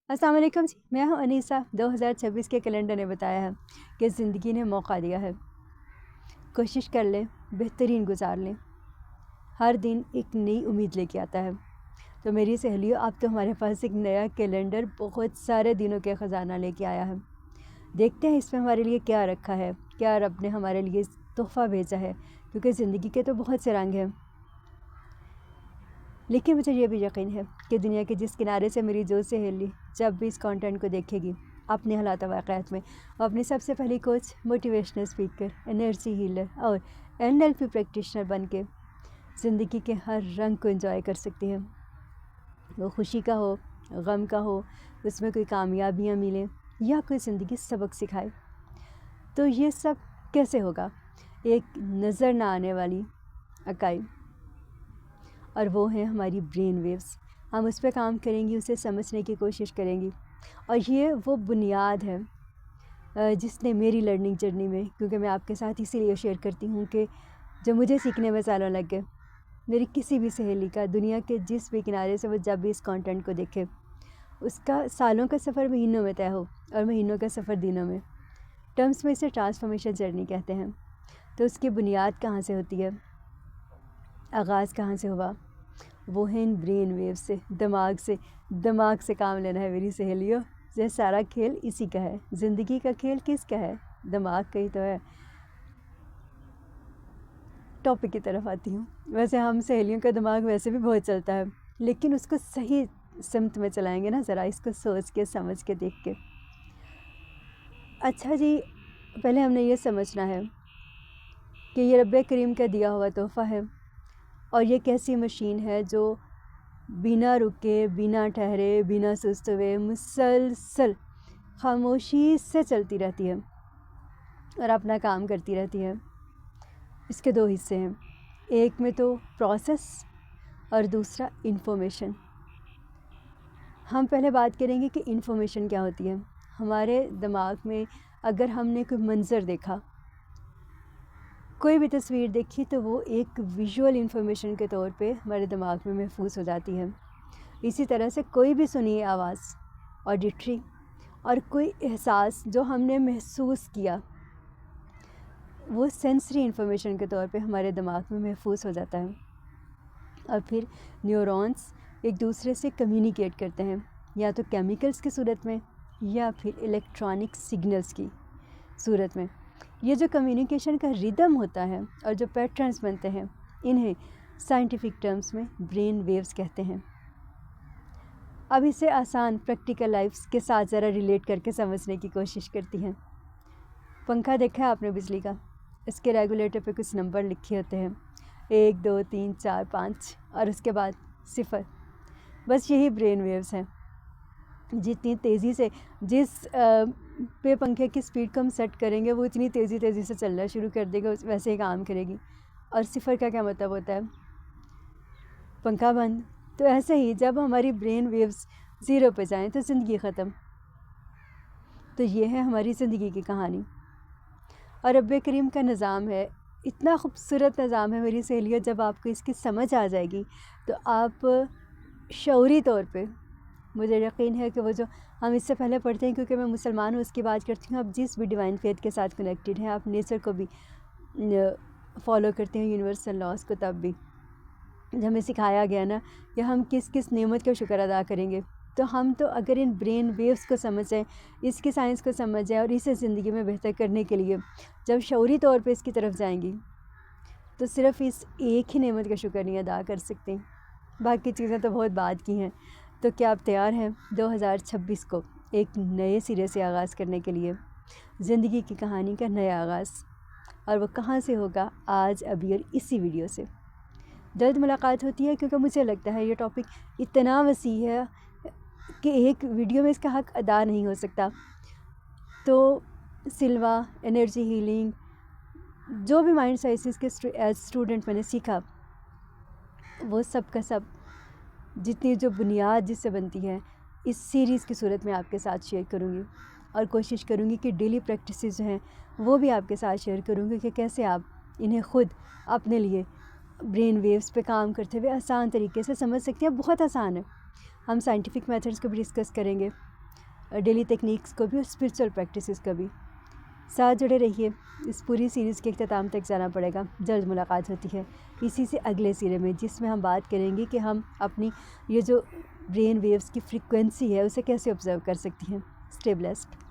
अस्सलाम वालेकुम जी, मैं हूं अनीसा। 2026 के कैलेंडर ने बताया है कि ज़िंदगी ने मौका दिया है। कोशिश कर लें, बेहतरीन गुजार लें। हर दिन एक नई उम्मीद लेके आता है। तो मेरी सहेलियों, अब तो हमारे पास एक नया कैलेंडर बहुत सारे दिनों के ख़जाना लेके आया है। देखते हैं इसमें हमारे लिए क्या रखा है, क्या रब ने हमारे लिए तोहफ़ा भेजा है, क्योंकि ज़िंदगी के तो बहुत से रंग हैं। लेकिन मुझे ये भी यकीन है कि दुनिया के जिस किनारे से मेरी जो सहेली जब भी इस कंटेंट को देखेगी, अपने हालात वाक़यात में वो अपनी सबसे पहली coach, motivational speaker, energy healer और NLP प्रैक्टिशनर बन के ज़िंदगी के हर रंग को एंजॉय कर सकती है। वो खुशी का हो, गम का हो, उसमें कोई कामयाबियाँ मिलें या कोई ज़िंदगी सबक सिखाए। तो ये सब कैसे होगा? एक नज़र ना आने वाली इकाई, और वो है हमारी ब्रेन वेव्स। हम उस पर काम करेंगी, उसे समझने की कोशिश करेंगी, और ये वो बुनियाद है जिसने मेरी लर्निंग जर्नी में, क्योंकि मैं आपके साथ इसीलिए शेयर करती हूँ कि जो मुझे सीखने में सालों लग गए, मेरी किसी भी सहेली का दुनिया के जिस भी किनारे से वो जब भी इस कंटेंट को देखे, उसका सालों का सफ़र महीनों में तय हो और महीनों का सफ़र दिनों में। टर्म्स में इसे ट्रांसफॉर्मेशन जर्नी कहते हैं। तो उसकी बुनियाद कहाँ से होती है, आगाज़ कहाँ से हुआ? वो है इन ब्रेन वेव से, दिमाग से काम लेना है मेरी सहेलियों। ये सारा खेल इसी का है। ज़िंदगी का खेल किसका है? दिमाग का ही तो है। टॉपिक की तरफ आती हूँ। वैसे हम सहेलियों का दिमाग वैसे भी बहुत चलता है, लेकिन उसको सही सिमत में चलाएंगे ना, ज़रा इसको सोच के, समझ के, देख के। अच्छा जी, पहले हमने ये समझना है कि ये रब्बे करीम का दिया हुआ तोहफ़ा है, और ये कैसी मशीन है जो बिना रुके, बिना ठहरे, बिना सुस्त हुए मुसलसल खामोशी से चलती रहती है और अपना काम करती रहती है। इसके दो हिस्से हैं, एक में तो प्रोसेस और दूसरा इन्फॉर्मेशन। हम पहले बात करेंगे कि इन्फॉर्मेशन क्या होती है। हमारे दिमाग में अगर हमने कोई मंज़र देखा, कोई भी तस्वीर देखी, तो वो एक विजुअल इन्फॉर्मेशन के तौर पे हमारे दिमाग में महफूज हो जाती है। इसी तरह से कोई भी सुनी आवाज़, ऑडिटरी, और कोई एहसास जो हमने महसूस किया, वो सेंसरी इन्फॉर्मेशन के तौर पे हमारे दिमाग में महफूज हो जाता है। और फिर न्यूरॉन्स एक दूसरे से कम्युनिकेट करते हैं, या तो केमिकल्स की सूरत में या फिर इलेक्ट्रॉनिक सिग्नल्स की सूरत में। ये जो कम्युनिकेशन का रिदम होता है और जो पैटर्न्स बनते हैं, इन्हें साइंटिफिक टर्म्स में ब्रेन वेव्स कहते हैं। अब इसे आसान प्रैक्टिकल लाइफ्स के साथ ज़रा रिलेट करके समझने की कोशिश करती हैं। पंखा देखा है आपने बिजली का? इसके रेगुलेटर पे कुछ नंबर लिखे होते हैं, 1 2 3 4 5, और उसके बाद 0। बस यही ब्रेन वेव्स हैं। जितनी तेज़ी से जिस पे पंखे की स्पीड को हम सेट करेंगे, वो इतनी तेज़ी से चलना शुरू कर देगा, वैसे ही काम करेगी। और 0 का क्या मतलब होता है? पंखा बंद। तो ऐसे ही जब हमारी ब्रेन वेव्स 0 पे जाएं तो ज़िंदगी ख़त्म। तो ये है हमारी ज़िंदगी की कहानी, और रब्बे करीम का निज़ाम है। इतना खूबसूरत निज़ाम है मेरी सहेलियों, जब आपको इसकी समझ आ जाएगी तो आप शऊरी तौर पे, मुझे यकीन है कि वो जो हम इससे पहले पढ़ते हैं, क्योंकि मैं मुसलमान हूँ, उसकी बात करती हूँ, आप जिस भी डिवाइन फेथ के साथ कनेक्टेड हैं, आप नेचर को भी फॉलो करते हैं, यूनिवर्सल लॉज को, तब भी हमें सिखाया गया ना कि हम किस किस नेमत का शुक्र अदा करेंगे। तो हम तो अगर इन ब्रेन वेव्स को समझ जाएँ, इसकी साइंस को समझ जाएँ, और इसे ज़िंदगी में बेहतर करने के लिए जब शऊरी तौर पे इसकी तरफ जाएंगी, तो सिर्फ़ इस एक ही नेमत का शुक्र नहीं अदा कर सकते, बाकी चीज़ें तो बहुत बाद की हैं। तो क्या आप तैयार हैं 2026 को एक नए सिरे से आगाज़ करने के लिए, ज़िंदगी की कहानी का नया आगाज़? और वो कहाँ से होगा? आज, अभी और इसी वीडियो से जल्द मुलाकात होती है, क्योंकि मुझे लगता है ये टॉपिक इतना वसी है कि एक वीडियो में इसका हक़ अदा नहीं हो सकता। तो सिल्वा, एनर्जी हीलिंग, जो भी माइंड साइंसेस के एज स्टूडेंट मैंने सीखा, वो सब का सब, जितनी जो बुनियाद जिससे बनती है, इस सीरीज़ की सूरत में आपके साथ शेयर करूँगी, और कोशिश करूँगी कि डेली प्रैक्टिसेस जो हैं वो भी आपके साथ शेयर करूँगी कि कैसे आप इन्हें ख़ुद अपने लिए ब्रेन वेव्स पे काम करते हुए आसान तरीके से समझ सकते हैं। बहुत आसान है। हम साइंटिफिक मेथड्स को भी डिस्कस करेंगे, ڈیلی ٹیکنیکس کو بھی اور اسپرچل پریکٹسز کو بھی. ساتھ جڑے رہیے. اس پوری سیریز کے اختتام تک جانا پڑے گا. جلد ملاقات ہوتی ہے اسی سے اگلے سیرے میں، جس میں ہم بات کریں گے کہ ہم اپنی یہ جو برین ویوز کی فریکوینسی ہے اسے کیسے آبزرو کر سکتی ہیں. Stay blessed.